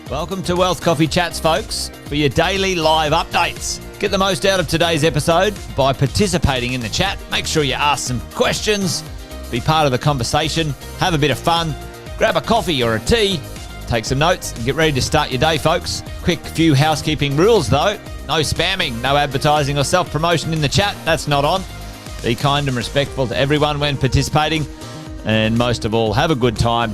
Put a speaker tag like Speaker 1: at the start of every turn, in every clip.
Speaker 1: Welcome to Wealth Coffee Chats, folks, for your daily live updates. Get the most out of today's episode by participating in the chat. Make sure you ask some questions, be part of the conversation, have a bit of fun, grab a coffee or a tea, take some notes, and get ready to start your day, folks. Quick few housekeeping rules, though. No spamming, no advertising or self-promotion in the chat. That's not on. Be kind and respectful to everyone when participating. And most of all, have a good time.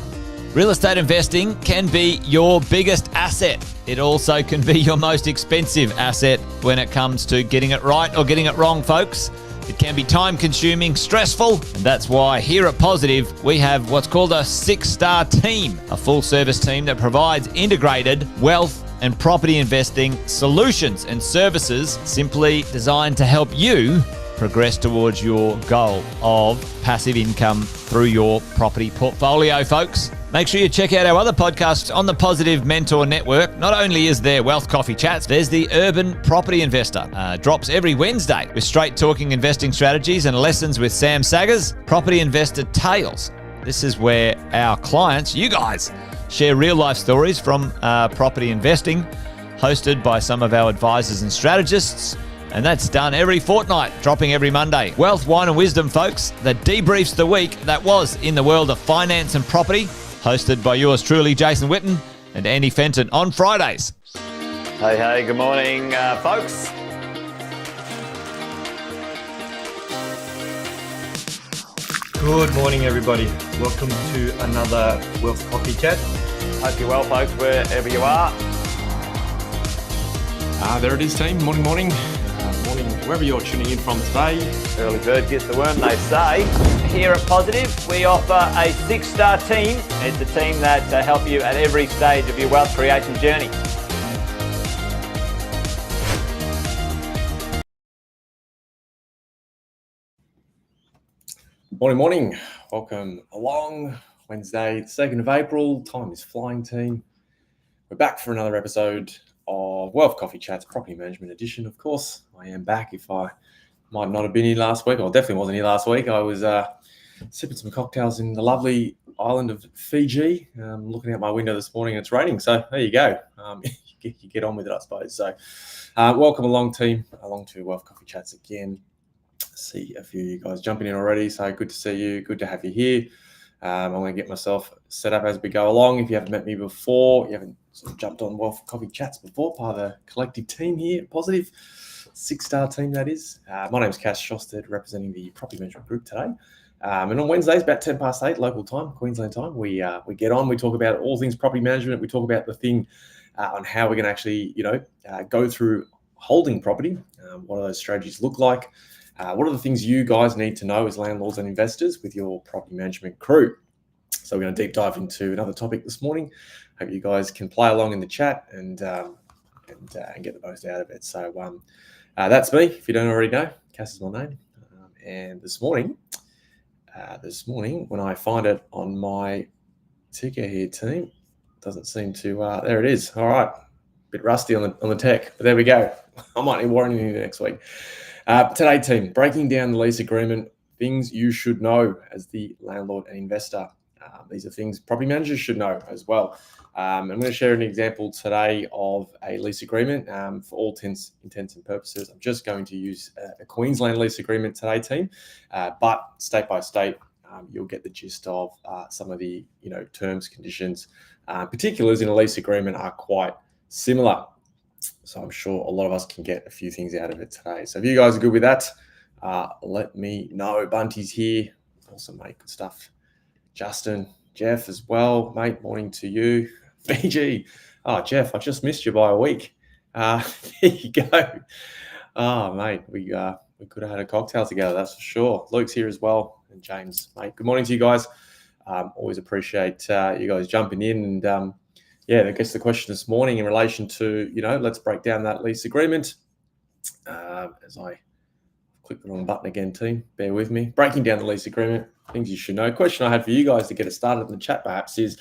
Speaker 1: Real estate investing can be your biggest asset. It also can be your most expensive asset when it comes to getting it right or getting it wrong, folks. It can be time-consuming, stressful, and that's why here at Positive, we have what's called a 6-star team, a full-service team that provides integrated wealth and property investing solutions and services simply designed to help you progress towards your goal of passive income through your property portfolio, folks. Make sure you check out our other podcasts on the Positive Mentor Network. Not only is there Wealth Coffee Chats, there's the Urban Property Investor. Drops every Wednesday with straight talking investing strategies and lessons with Sam Saggers. Property Investor Tales. This is where our clients, you guys, share real life stories from property investing, hosted by some of our advisors and strategists. And that's done every fortnight, dropping every Monday. Wealth, Wine and Wisdom, folks, that debriefs the week that was in the world of finance and property, hosted by yours truly, Jason Witten and Andy Fenton on Fridays. Hey, good morning, folks.
Speaker 2: Good morning, everybody. Welcome to another Wealth Coffee Chat.
Speaker 1: Hope you're well, folks, wherever you are.
Speaker 3: There it is, team. Morning. Morning, wherever you're tuning in from today.
Speaker 1: Early bird gets the worm, they say. Here at Positive, we offer a 6-star team. It's a team that help you at every stage of your wealth creation journey.
Speaker 3: Morning. Welcome along. Wednesday, 2nd of April. Time is flying, team. We're back for another episode of Wealth Coffee Chats, Property Management Edition. Of course, I am back. If I might not have been here last week, or definitely wasn't here last week, I was sipping some cocktails in the lovely island of Fiji. Looking out my window this morning, it's raining. So there you go. You get on with it, I suppose. So welcome along, team, along to Wealth Coffee Chats again. See a few of you guys jumping in already. So good to see you. Good to have you here. I'm going to get myself set up as we go along. If you haven't met me before, you haven't sort of jumped on Wealth Coffee Chats before, part of the collective team here, Positive 6-star team, that is. My name's Cass Shosted, representing the Property Management Group today. And on Wednesdays, about 10 past 8, local time, Queensland time, we get on. We talk about all things property management. We talk about the thing on how we're going to actually, go through holding property. What do those strategies look like? What are the things you guys need to know as landlords and investors with your property management crew? So we're going to deep dive into another topic this morning. Hope you guys can play along in the chat and get the most out of it. So that's me. If you don't already know, Cass is my name. And this morning, when I find it on my ticker here, team, doesn't seem to. There it is. All right, bit rusty on the tech, but there we go. I might need warranty next week. Today, team, breaking down the lease agreement, things you should know as the landlord and investor. These are things property managers should know as well. I'm going to share an example today of a lease agreement. For all intents and purposes, I'm just going to use a Queensland lease agreement today, team. But state by state, you'll get the gist of some of the terms, conditions, particulars in a lease agreement are quite similar. So I'm sure a lot of us can get a few things out of it today. So if you guys are good with that, let me know. Bunty's here. Awesome, mate. Good stuff. Justin, Jeff as well, mate. Morning to you. Fiji. Oh, Jeff, I just missed you by a week. There you go. Oh, mate, we could have had a cocktail together, that's for sure. Luke's here as well, and James, mate. Good morning to you guys. Always appreciate you guys jumping in. And I guess the question this morning in relation to, let's break down that lease agreement. As I click the wrong button again, team, bear with me. Breaking down the lease agreement, things you should know. Question I had for you guys to get it started in the chat perhaps is,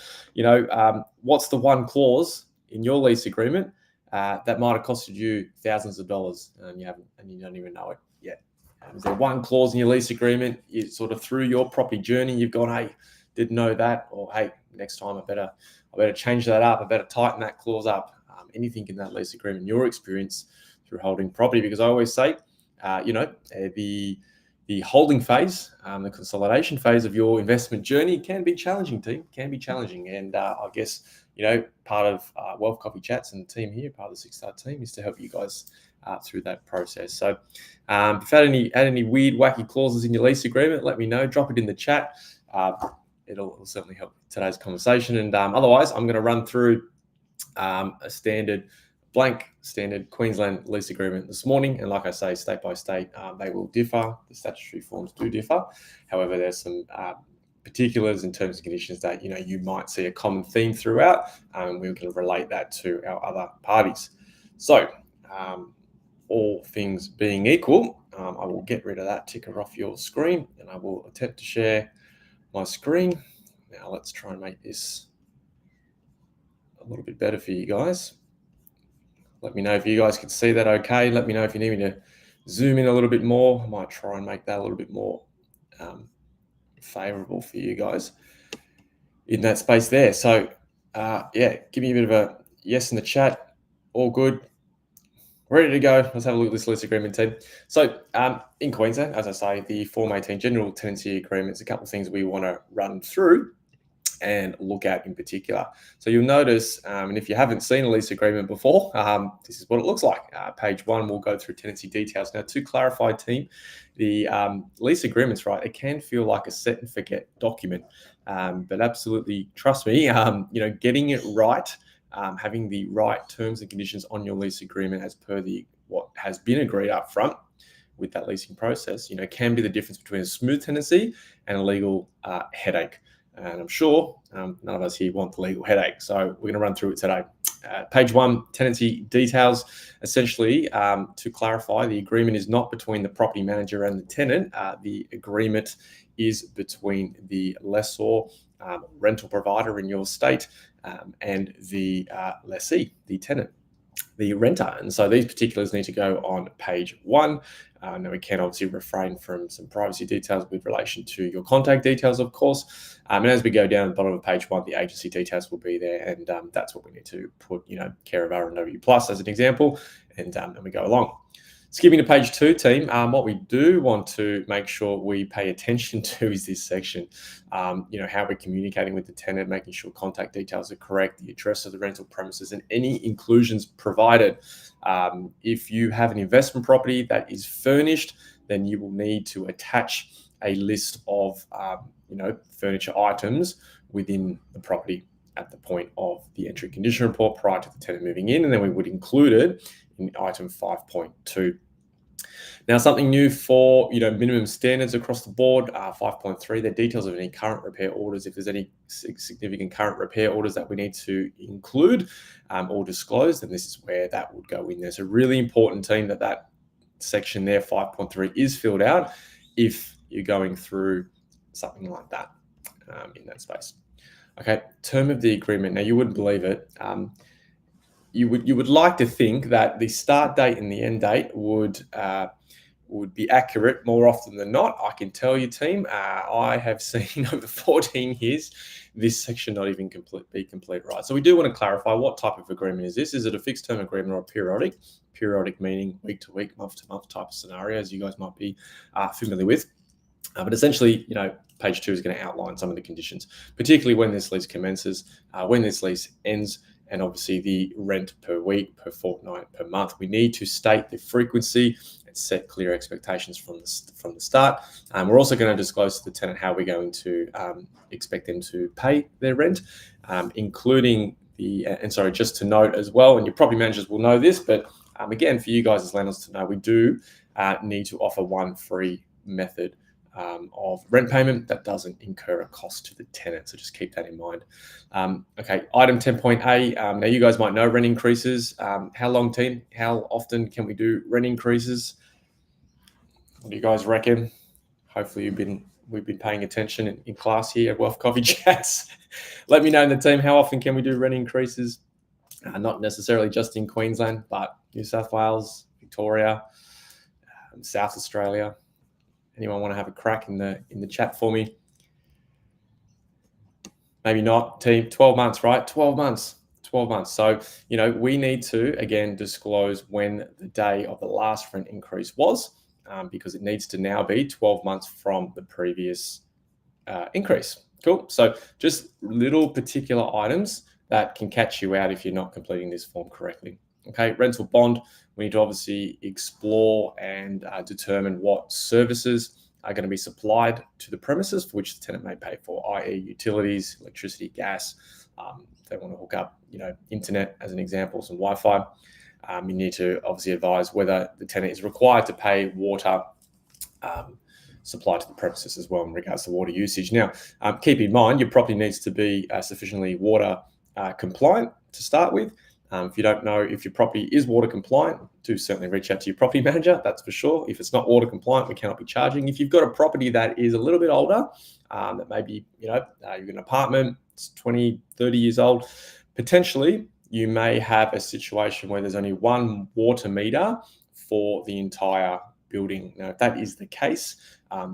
Speaker 3: what's the one clause in your lease agreement that might have costed you thousands of dollars and you don't even know it yet? Is there one clause in your lease agreement, you sort of through your property journey, you've gone, hey, didn't know that, or hey, next time I better change that up. I better tighten that clause up. Anything in that lease agreement, your experience through holding property, because I always say, the holding phase, the consolidation phase of your investment journey can be challenging, team. Can be challenging, and I guess part of Wealth Coffee Chats and the team here, part of the Six Star team, is to help you guys through that process. So, if you had any weird, wacky clauses in your lease agreement, let me know. Drop it in the chat. It'll certainly help today's conversation. And otherwise, I'm going to run through a standard Queensland lease agreement this morning. And like I say, state by state, they will differ. The statutory forms do differ. However, there's some particulars in terms and conditions that you might see a common theme throughout. We're going to relate that to our other parties. So, all things being equal, I will get rid of that ticker off your screen, and I will attempt to share my screen. Now, let's try and make this a little bit better for you guys. Let me know if you guys can see that okay. Let me know if you need me to zoom in a little bit more. I might try and make that a little bit more favorable for you guys in that space there. So, give me a bit of a yes in the chat. All good. Ready to go. Let's have a look at this lease agreement, team. So, in Queensland, as I say, the Form 18 General Tenancy Agreement is a couple of things we want to run through and look at in particular. So you'll notice, and if you haven't seen a lease agreement before, this is what it looks like. Page 1, we'll go through tenancy details. Now, to clarify, team, the lease agreements, right, it can feel like a set and forget document, but absolutely, trust me, getting it right, having the right terms and conditions on your lease agreement as per what has been agreed up front with that leasing process, can be the difference between a smooth tenancy and a legal headache. And I'm sure none of us here want the legal headache. So we're going to run through it today. Page 1, tenancy details. Essentially, to clarify, the agreement is not between the property manager and the tenant. The agreement is between the lessor, rental provider in your state, and the lessee, the tenant, the renter. And so these particulars need to go on page 1. Now, we can obviously refrain from some privacy details with relation to your contact details, of course. And as we go down the bottom of page 1, the agency details will be there. And that's what we need to put, care of R&W Plus as an example. And we go along. Skipping to page 2, team, what we do want to make sure we pay attention to is this section. How we're communicating with the tenant, making sure contact details are correct, the address of the rental premises, and any inclusions provided. If you have an investment property that is furnished, then you will need to attach a list of, furniture items within the property at the point of the entry condition report prior to the tenant moving in, and then we would include it in item 5.2. Now, something new for minimum standards across the board, 5.3, the details of any current repair orders. If there's any significant current repair orders that we need to include or disclose, then this is where that would go in there. So really important, team, that section there, 5.3, is filled out if you're going through something like that in that space. Okay, term of the agreement. Now, you wouldn't believe it. You would like to think that the start date and the end date would be accurate more often than not. I can tell you, team, I have seen over 14 years this section not even be complete right. So we do want to clarify, what type of agreement is this? Is it a fixed term agreement or a periodic? Periodic meaning week to week, month to month type of scenario, as you guys might be familiar with. But essentially, page 2 is going to outline some of the conditions, particularly when this lease commences, when this lease ends, and obviously the rent per week, per fortnight, per month. We need to state the frequency and set clear expectations from the start. We're also going to disclose to the tenant how we're going to expect them to pay their rent, including just to note as well, and your property managers will know this, but again, for you guys as landlords to know, we do need to offer one free method of rent payment that doesn't incur a cost to the tenant. So just keep that in mind. Okay, item 10.A. Now, you guys might know rent increases. How long, team? How often can we do rent increases? What do you guys reckon? Hopefully we've been paying attention in class here at Wealth Coffee Chats. Let me know in the team, how often can we do rent increases? Not necessarily just in Queensland, but New South Wales, Victoria, South Australia. Anyone want to have a crack in the chat for me? Maybe not, team. 12 months, right? 12 months. 12 months. So, we need to, again, disclose when the day of the last rent increase was, because it needs to now be 12 months from the previous increase. Cool. So just little particular items that can catch you out if you're not completing this form correctly. Okay, rental bond, we need to obviously explore and determine what services are going to be supplied to the premises for which the tenant may pay for, i.e. utilities, electricity, gas. If they want to hook up, internet as an example, some Wi-Fi. You need to obviously advise whether the tenant is required to pay water supply to the premises as well in regards to water usage. Now, keep in mind, your property needs to be sufficiently water compliant to start with. If you don't know if your property is water compliant, do certainly reach out to your property manager, that's for sure. If it's not water compliant, we cannot be charging. If you've got a property that is a little bit older, that maybe, you've got an apartment, it's 20, 30 years old, potentially you may have a situation where there's only one water meter for the entire building. Now, if that is the case,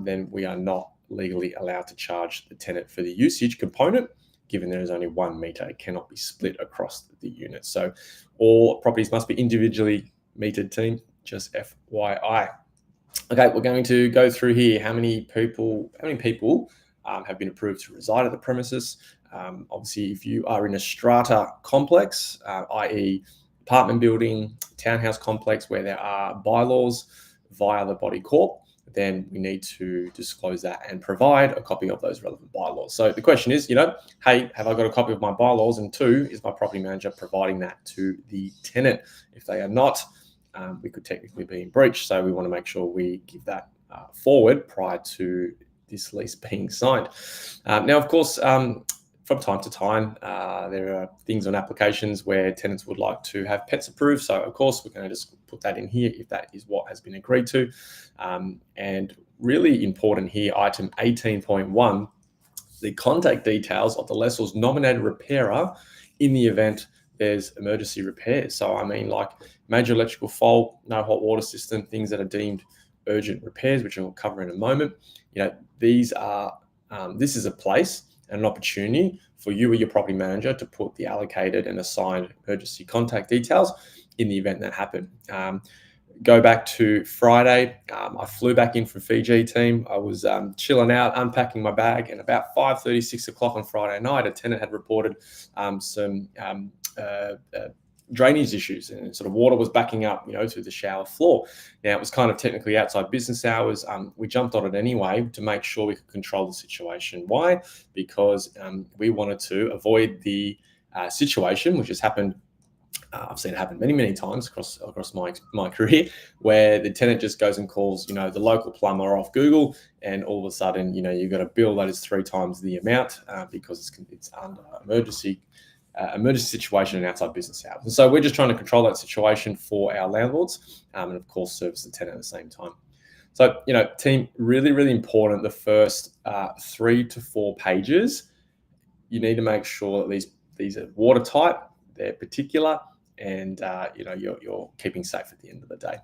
Speaker 3: then we are not legally allowed to charge the tenant for the usage component, given there is only 1 meter. It cannot be split across the unit. So all properties must be individually metered, team, just FYI. Okay, we're going to go through here how many people have been approved to reside at the premises. Obviously, if you are in a strata complex, i.e. apartment building, townhouse complex, where there are bylaws via the body corp, then we need to disclose that and provide a copy of those relevant bylaws. So the question is, hey, have I got a copy of my bylaws? And 2, is my property manager providing that to the tenant? If they are not, we could technically be in breach. So we want to make sure we give that forward prior to this lease being signed. Now, of course, from time to time, there are things on applications where tenants would like to have pets approved. So, of course, we're going to just put that in here if that is what has been agreed to. And really important here, item 18.1, the contact details of the lessor's nominated repairer in the event there's emergency repairs. So, I mean, like major electrical fault, no hot water system, things that are deemed urgent repairs, which I'll cover in a moment. These are, this is a place and an opportunity for you or your property manager to put the allocated and assigned emergency contact details in the event that happened. Go back to Friday. I flew back in from Fiji, team. I was chilling out, unpacking my bag, and about 5:30, 6 o'clock on Friday night, a tenant had reported some drainage issues, and sort of water was backing up, through the shower floor. Now, it was kind of technically outside business hours. We jumped on it anyway to make sure we could control the situation. Why? Because we wanted to avoid the situation, which has happened. I've seen it happen many, many times across my career, where the tenant just goes and calls, the local plumber off Google, and all of a sudden, you've got a bill that is 3 times the amount because it's under emergency situation and outside business hours. And so we're just trying to control that situation for our landlords, and of course service the tenant at the same time. So, team, really, really important. The first 3 to 4 pages, you need to make sure that these are watertight, they're particular, and you're keeping safe at the end of the day.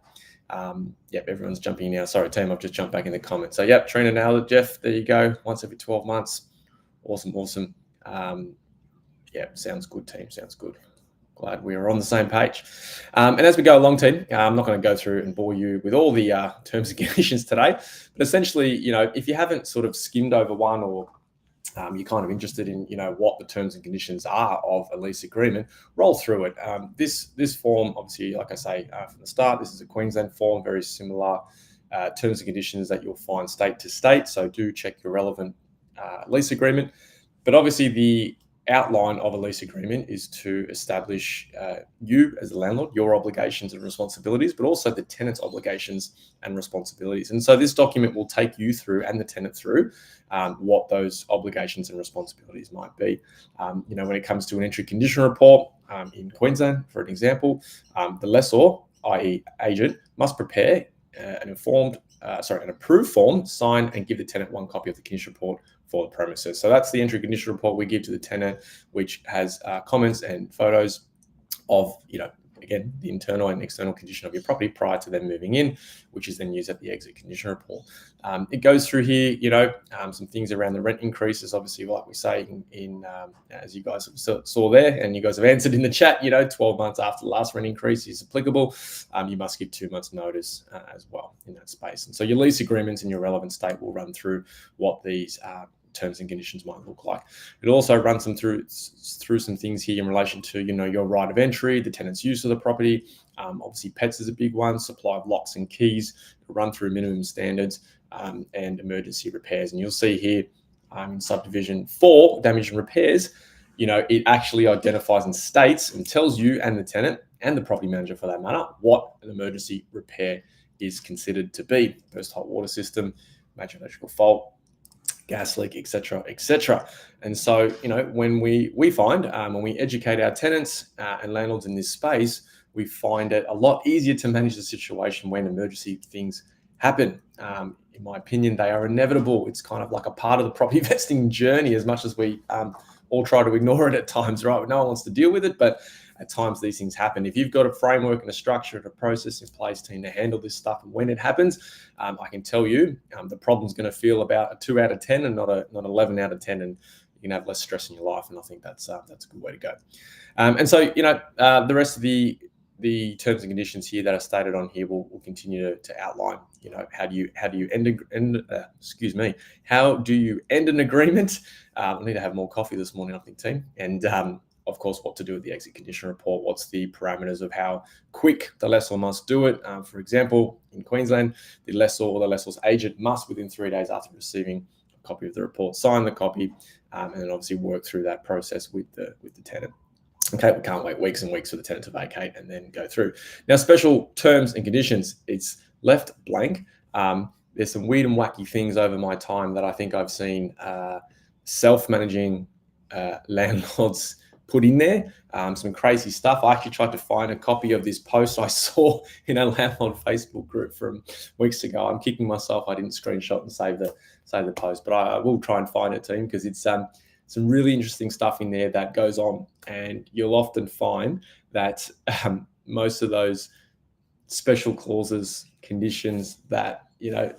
Speaker 3: Everyone's jumping in now. Sorry, team, I've just jumped back in the comments. So Trina nailed it. Jeff, there you go. Once every 12 months. Awesome. Sounds good, team. Sounds good. Glad we are on the same page. And as we go along, team, I'm not going to go through and bore you with all the terms and conditions today. But essentially, if you haven't sort of skimmed over one, or you're kind of interested in, what the terms and conditions are of a lease agreement, roll through it. This form, obviously, like I say from the start, this is a Queensland form, very similar terms and conditions that you'll find state to state. So do check your relevant lease agreement. But obviously, the outline of a lease agreement is to establish you as the landlord, your obligations and responsibilities, but also the tenant's obligations and responsibilities. And so this document will take you through and the tenant through what those obligations and responsibilities might be. When it comes to an entry condition report in Queensland, for an example, the lessor, i.e. agent, must prepare an approved form, sign and give the tenant one copy of the condition report for the premises. So that's the entry condition report we give to the tenant, which has comments and photos of, again, the internal and external condition of your property prior to them moving in, which is then used at the exit condition report. It goes through here, some things around the rent increases, obviously, like we say as you guys saw there, and you guys have answered in the chat, 12 months after the last rent increase is applicable, you must give 2 months notice as well in that space. And so your lease agreements in your relevant state will run through what these terms and conditions might look like. It also runs them through some things here in relation to, your right of entry, the tenant's use of the property. Obviously, pets is a big one, supply of locks and keys, run through minimum standards, and emergency repairs. And you'll see here in subdivision 4, damage and repairs, it actually identifies and states and tells you and the tenant and the property manager for that matter what an emergency repair is considered to be. Burst hot water system, major electrical fault, gas leak, etc., etc. And so, when we find, when we educate our tenants and landlords in this space, we find it a lot easier to manage the situation when emergency things happen. In my opinion, they are inevitable. It's kind of like a part of the property investing journey, as much as we all try to ignore it at times, right? No one wants to deal with it, but at times these things happen. If you've got a framework and a structure and a process in place, team, to handle this stuff, and when it happens, I can tell you the problem's going to feel about a 2 out of 10 and not 11 out of 10, and you can have less stress in your life. And I think that's a good way to go. And so, the rest of the terms and conditions here that are stated on here will continue to outline, how do you end an agreement? I need to have more coffee this morning, I think, team. And of course, what to do with the exit condition report. What's the parameters of how quick the lessor must do it? For example, in Queensland, the lessor or the lessor's agent must, within 3 days after receiving a copy of the report, sign the copy, and then obviously work through that process with the tenant. Okay, we can't wait weeks and weeks for the tenant to vacate and then go through. Now, special terms and conditions, it's left blank. There's some weird and wacky things over my time that I think I've seen self-managing landlords put in there. Some crazy stuff. I actually tried to find a copy of this post I saw in a landlord Facebook group from weeks ago. I'm kicking myself I didn't screenshot and save the post, but I will try and find it, team, because it's some really interesting stuff in there that goes on, and you'll often find that most of those special clauses, conditions that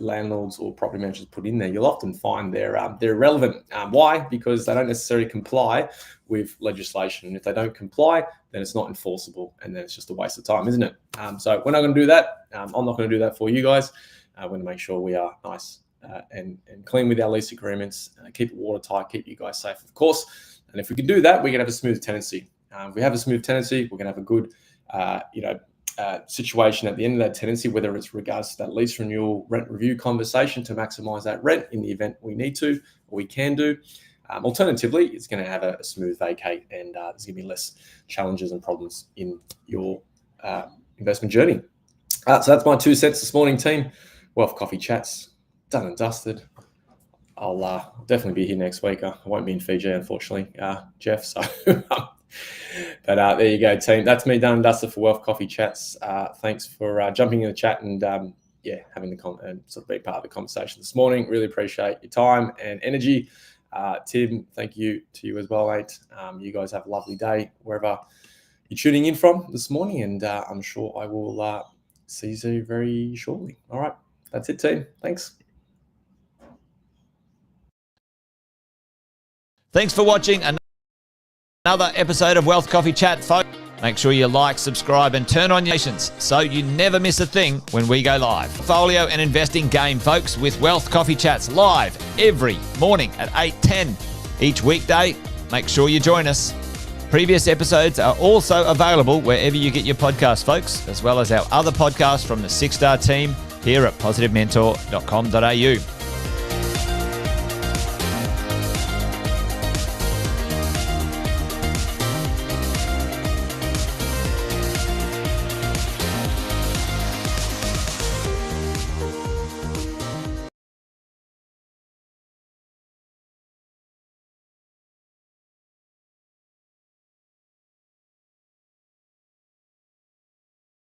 Speaker 3: landlords or property managers put in there, you'll often find they're irrelevant. Why? Because they don't necessarily comply with legislation, and if they don't comply, then it's not enforceable, and then it's just a waste of time, isn't it? So we're not going to do that. I'm not going to do that for you guys. I want to make sure we are nice and clean with our lease agreements, keep it watertight, keep you guys safe, of course. And if we can do that, we're going to have a smooth tenancy. If we have a smooth tenancy, we're going to have a good, situation at the end of that tenancy, whether it's regards to that lease renewal rent review conversation to maximize that rent in the event we need to or we can do. Alternatively, it's going to have a smooth vacate, and there's going to be less challenges and problems in your investment journey. So that's my 2 cents this morning, team. Wealth Coffee Chats, done and dusted. I'll definitely be here next week. I won't be in Fiji, unfortunately, Jeff. So, but there you go, team. That's me done and dusted for Wealth Coffee Chats. Thanks for jumping in the chat and having and sort of being part of the conversation this morning. Really appreciate your time and energy. Tim, thank you to you as well, mate. You guys have a lovely day wherever you're tuning in from this morning, and I'm sure I will see you very shortly. All right, that's it, team. Thanks.
Speaker 1: Thanks for watching another episode of Wealth Coffee Chat, folks. Make sure you like, subscribe, and turn on your notifications so you never miss a thing when we go live. Portfolio and investing game, folks, with Wealth Coffee Chats live every morning at 8:10 each weekday. Make sure you join us. Previous episodes are also available wherever you get your podcasts, folks, as well as our other podcasts from the 6-Star team here at positivementor.com.au.